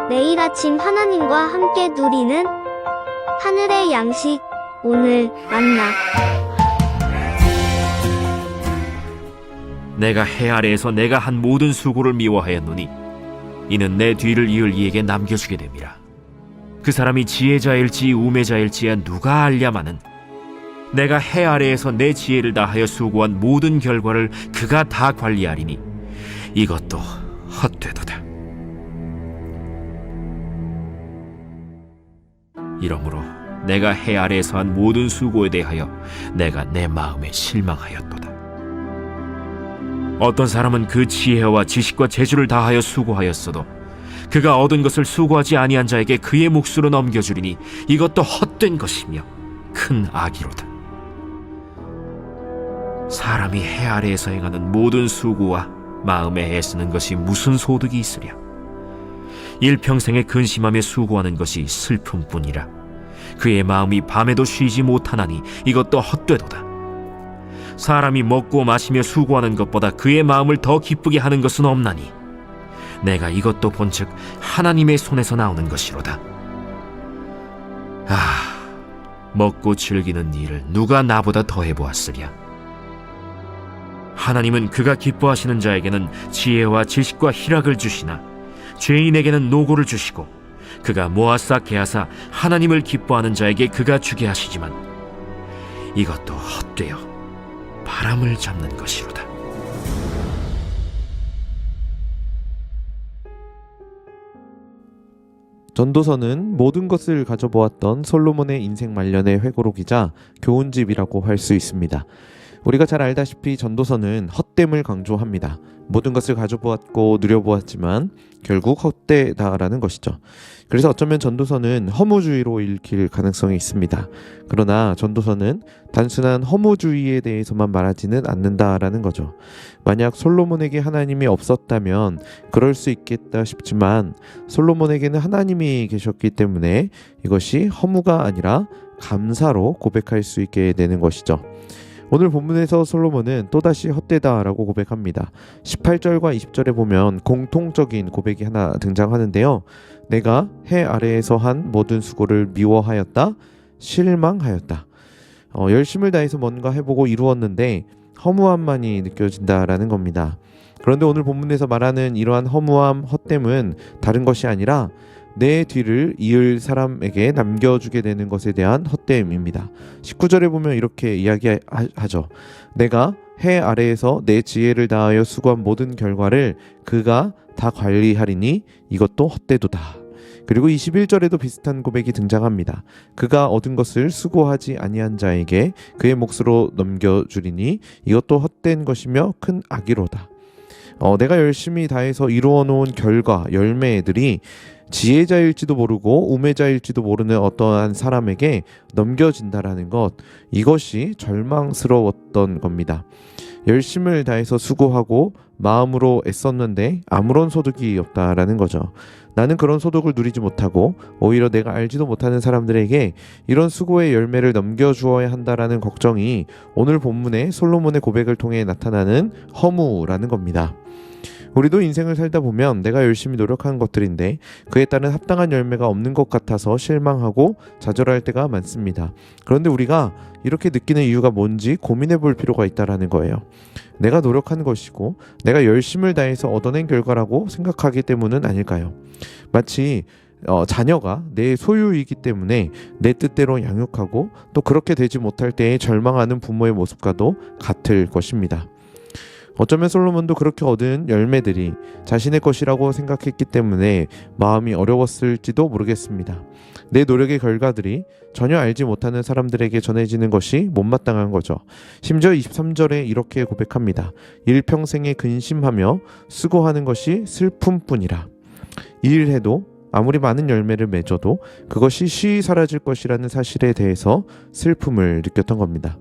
매일 아침 하나님과 함께 누리는 하늘의 양식, 오늘 만나. 내가 해 아래에서 내가 한 모든 수고를 미워하였노니 이는 내 뒤를 이을 이에게 남겨주게 됨이라. 그 사람이 지혜자일지 우매자일지야 누가 알랴마는 내가 해 아래에서 내 지혜를 다하여 수고한 모든 결과를 그가 다 관리하리니 이것도 헛되도다. 이러므로 내가 해 아래에서 한 모든 수고에 대하여 내가 내 마음에 실망하였도다. 어떤 사람은 그 지혜와 지식과 재주를 다하여 수고하였어도 그가 얻은 것을 수고하지 아니한 자에게 그의 몫으로 넘겨주리니 이것도 헛된 것이며 큰 악이로다. 사람이 해 아래에서 행하는 모든 수고와 마음에 애쓰는 것이 무슨 소득이 있으랴. 일평생에 근심하며 수고하는 것이 슬픔뿐이라. 그의 마음이 밤에도 쉬지 못하나니 이것도 헛되도다. 사람이 먹고 마시며 수고하는 것보다 그의 마음을 더 기쁘게 하는 것은 없나니 내가 이것도 본즉 하나님의 손에서 나오는 것이로다. 먹고 즐기는 일을 누가 나보다 더해 보았으랴. 하나님은 그가 기뻐하시는 자에게는 지혜와 지식과 희락을 주시나 죄인에게는 노고를 주시고 그가 모아싸 개하사 하나님을 기뻐하는 자에게 그가 주게 하시지만 이것도 헛되어 바람을 잡는 것이로다. 전도서는 모든 것을 가져보았던 솔로몬의 인생 말년의 회고록이자 교훈집이라고 할 수 있습니다. 우리가 잘 알다시피 전도서는 헛됨을 강조합니다. 모든 것을 가져보았고 누려보았지만 결국 헛되다라는 것이죠. 그래서 어쩌면 전도서는 허무주의로 읽힐 가능성이 있습니다. 그러나 전도서는 단순한 허무주의에 대해서만 말하지는 않는다라는 거죠. 만약 솔로몬에게 하나님이 없었다면 그럴 수 있겠다 싶지만 솔로몬에게는 하나님이 계셨기 때문에 이것이 허무가 아니라 감사로 고백할 수 있게 되는 것이죠. 오늘 본문에서 솔로몬은 또다시 헛되다라고 고백합니다. 18절과 20절에 보면 공통적인 고백이 하나 등장하는데요. 내가 해 아래에서 한 모든 수고를 미워하였다, 실망하였다. 열심을 다해서 뭔가 해보고 이루었는데 허무함만이 느껴진다라는 겁니다. 그런데 오늘 본문에서 말하는 이러한 허무함, 헛됨은 다른 것이 아니라 내 뒤를 이을 사람에게 남겨주게 되는 것에 대한 헛됨입니다. 19절에 보면 이렇게 이야기하죠. 내가 해 아래에서 내 지혜를 다하여 수고한 모든 결과를 그가 다 관리하리니 이것도 헛되도다. 그리고 21절에도 비슷한 고백이 등장합니다. 그가 얻은 것을 수고하지 아니한 자에게 그의 몫으로 넘겨주리니 이것도 헛된 것이며 큰 악이로다. 내가 열심히 다해서 이루어 놓은 결과, 열매들이 지혜자일지도 모르고 우매자일지도 모르는 어떠한 사람에게 넘겨진다라는 것, 이것이 절망스러웠던 겁니다. 열심을 다해서 수고하고 마음으로 애썼는데 아무런 소득이 없다라는 거죠. 나는 그런 소득을 누리지 못하고 오히려 내가 알지도 못하는 사람들에게 이런 수고의 열매를 넘겨주어야 한다라는 걱정이 오늘 본문의 솔로몬의 고백을 통해 나타나는 허무라는 겁니다. 우리도 인생을 살다 보면 내가 열심히 노력한 것들인데 그에 따른 합당한 열매가 없는 것 같아서 실망하고 좌절할 때가 많습니다. 그런데 우리가 이렇게 느끼는 이유가 뭔지 고민해 볼 필요가 있다는 거예요. 내가 노력한 것이고 내가 열심을 다해서 얻어낸 결과라고 생각하기 때문은 아닐까요? 마치 자녀가 내 소유이기 때문에 내 뜻대로 양육하고 또 그렇게 되지 못할 때에 절망하는 부모의 모습과도 같을 것입니다. 어쩌면 솔로몬도 그렇게 얻은 열매들이 자신의 것이라고 생각했기 때문에 마음이 어려웠을지도 모르겠습니다. 내 노력의 결과들이 전혀 알지 못하는 사람들에게 전해지는 것이 못마땅한 거죠. 심지어 23절에 이렇게 고백합니다. 일평생에 근심하며 수고하는 것이 슬픔뿐이라. 일해도 아무리 많은 열매를 맺어도 그것이 쉬이 사라질 것이라는 사실에 대해서 슬픔을 느꼈던 겁니다.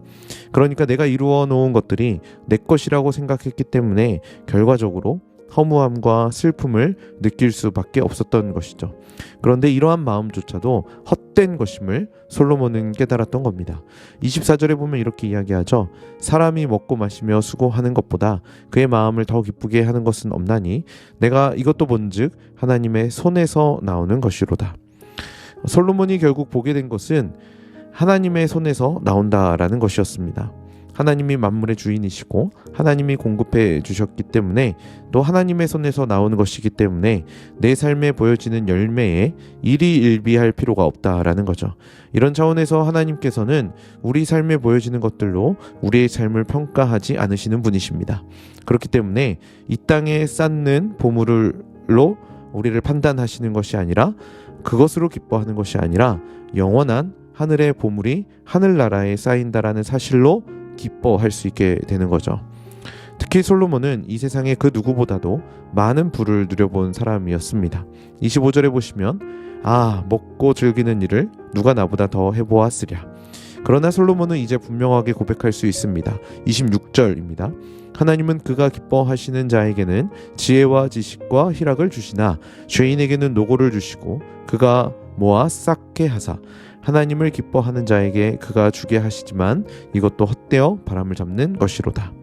그러니까 내가 이루어 놓은 것들이 내 것이라고 생각했기 때문에 결과적으로 허무함과 슬픔을 느낄 수밖에 없었던 것이죠. 그런데 이러한 마음조차도 헛된 것임을 솔로몬은 깨달았던 겁니다. 24절에 보면 이렇게 이야기하죠. 사람이 먹고 마시며 수고하는 것보다 그의 마음을 더 기쁘게 하는 것은 없나니 내가 이것도 본즉 하나님의 손에서 나오는 것이로다. 솔로몬이 결국 보게 된 것은 하나님의 손에서 나온다라는 것이었습니다. 하나님이 만물의 주인이시고 하나님이 공급해 주셨기 때문에 또 하나님의 손에서 나오는 것이기 때문에 내 삶에 보여지는 열매에 일희일비할 필요가 없다라는 거죠. 이런 차원에서 하나님께서는 우리 삶에 보여지는 것들로 우리의 삶을 평가하지 않으시는 분이십니다. 그렇기 때문에 이 땅에 쌓는 보물로 우리를 판단하시는 것이 아니라 그것으로 기뻐하는 것이 아니라 영원한 하늘의 보물이 하늘나라에 쌓인다라는 사실로 기뻐할 수 있게 되는 거죠. 특히 솔로몬은 이 세상의 그 누구보다도 많은 부를 누려본 사람이었습니다. 25절에 보시면 먹고 즐기는 일을 누가 나보다 더 해보았으랴. 그러나 솔로몬은 이제 분명하게 고백할 수 있습니다. 26절입니다. 하나님은 그가 기뻐하시는 자에게는 지혜와 지식과 희락을 주시나 죄인에게는 노고를 주시고 그가 모아 쌓게 하사 하나님을 기뻐하는 자에게 그가 주게 하시지만 이것도 헛되어 바람을 잡는 것이로다.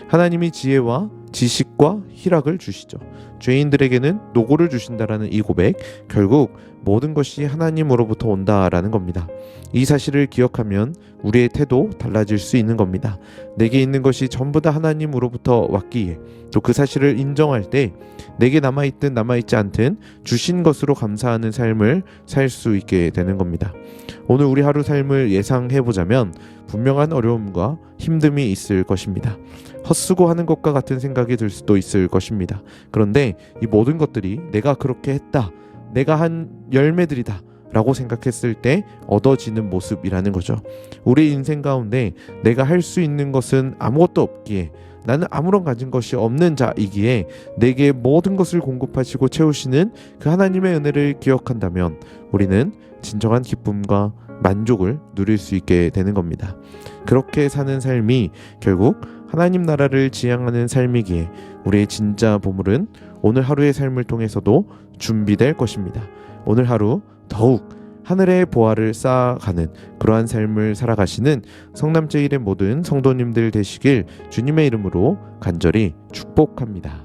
하나님이 지혜와 지식과 희락을 주시죠. 죄인들에게는 노고를 주신다라는 이 고백, 결국 모든 것이 하나님으로부터 온다라는 겁니다. 이 사실을 기억하면 우리의 태도 달라질 수 있는 겁니다. 내게 있는 것이 전부 다 하나님으로부터 왔기에 또 그 사실을 인정할 때 내게 남아있든 남아있지 않든 주신 것으로 감사하는 삶을 살 수 있게 되는 겁니다. 오늘 우리 하루 삶을 예상해보자면 분명한 어려움과 힘듦이 있을 것입니다. 헛수고하는 것과 같은 생각이 들 수도 있을 것입니다. 그런데 이 모든 것들이 내가 그렇게 했다, 내가 한 열매들이다 라고 생각했을 때 얻어지는 모습이라는 거죠. 우리 인생 가운데 내가 할 수 있는 것은 아무것도 없기에, 나는 아무런 가진 것이 없는 자이기에 내게 모든 것을 공급하시고 채우시는 그 하나님의 은혜를 기억한다면 우리는 진정한 기쁨과 만족을 누릴 수 있게 되는 겁니다. 그렇게 사는 삶이 결국 하나님 나라를 지향하는 삶이기에 우리의 진짜 보물은 오늘 하루의 삶을 통해서도 준비될 것입니다. 오늘 하루 더욱 하늘의 보화를 쌓아가는 그러한 삶을 살아가시는 성남제일의 모든 성도님들 되시길 주님의 이름으로 간절히 축복합니다.